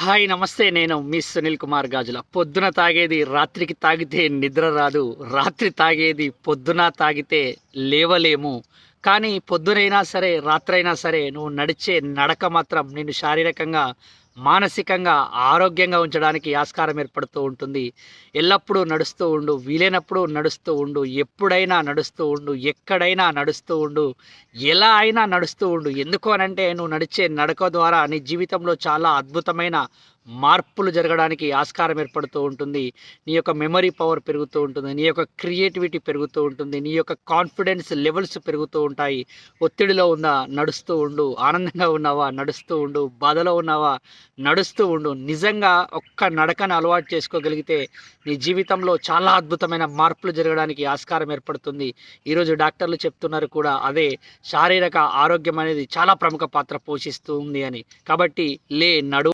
Hi నమస్తే. నేను మీ సునీల్ కుమార్ గాజుల. పొద్దున తాగేది రాత్రికి తాగితే నిద్ర రాదు. రాత్రి తాగేది పొద్దున తాగితే లేవలేము. కానీ పొద్దునైనా సరే, రాత్రైనా సరే నువ్వు నడిచే నడక మాత్రం నిన్ను శారీరకంగా, మానసికంగా ఆరోగ్యంగా ఉంచడానికి ఆస్కారం ఏర్పడుతూ ఉంటుంది. ఎల్లప్పుడూ నడుస్తూ ఉండు. వీలైనప్పుడు నడుస్తూ ఉండు. ఎప్పుడైనా నడుస్తూ ఉండు. ఎక్కడైనా నడుస్తూ ఉండు. ఎలా అయినా నడుస్తూ ఉండు. ఎందుకు అనంటే నువ్వు నడిచే నడక ద్వారా నీ జీవితంలో చాలా అద్భుతమైన మార్పులు జరగడానికి ఆస్కారం ఏర్పడుతూ ఉంటుంది. నీ యొక్క మెమరీ పవర్ పెరుగుతూ ఉంటుంది. నీ యొక్క క్రియేటివిటీ పెరుగుతూ ఉంటుంది. నీ యొక్క కాన్ఫిడెన్స్ లెవెల్స్ పెరుగుతూ ఉంటాయి. ఒత్తిడిలో ఉందా? నడుస్తూ ఉండు. ఆనందంగా ఉన్నావా? నడుస్తూ ఉండు. బాధలో ఉన్నావా? నడుస్తూ ఉండు. నిజంగా ఒక్క నడకను అలవాటు చేసుకోగలిగితే నీ జీవితంలో చాలా అద్భుతమైన మార్పులు జరగడానికి ఆస్కారం ఏర్పడుతుంది. ఈరోజు డాక్టర్లు చెప్తున్నారు కూడా అదే. శారీరక ఆరోగ్యం అనేది చాలా ప్రముఖ పాత్ర పోషిస్తుంది అని. కాబట్టి నడు.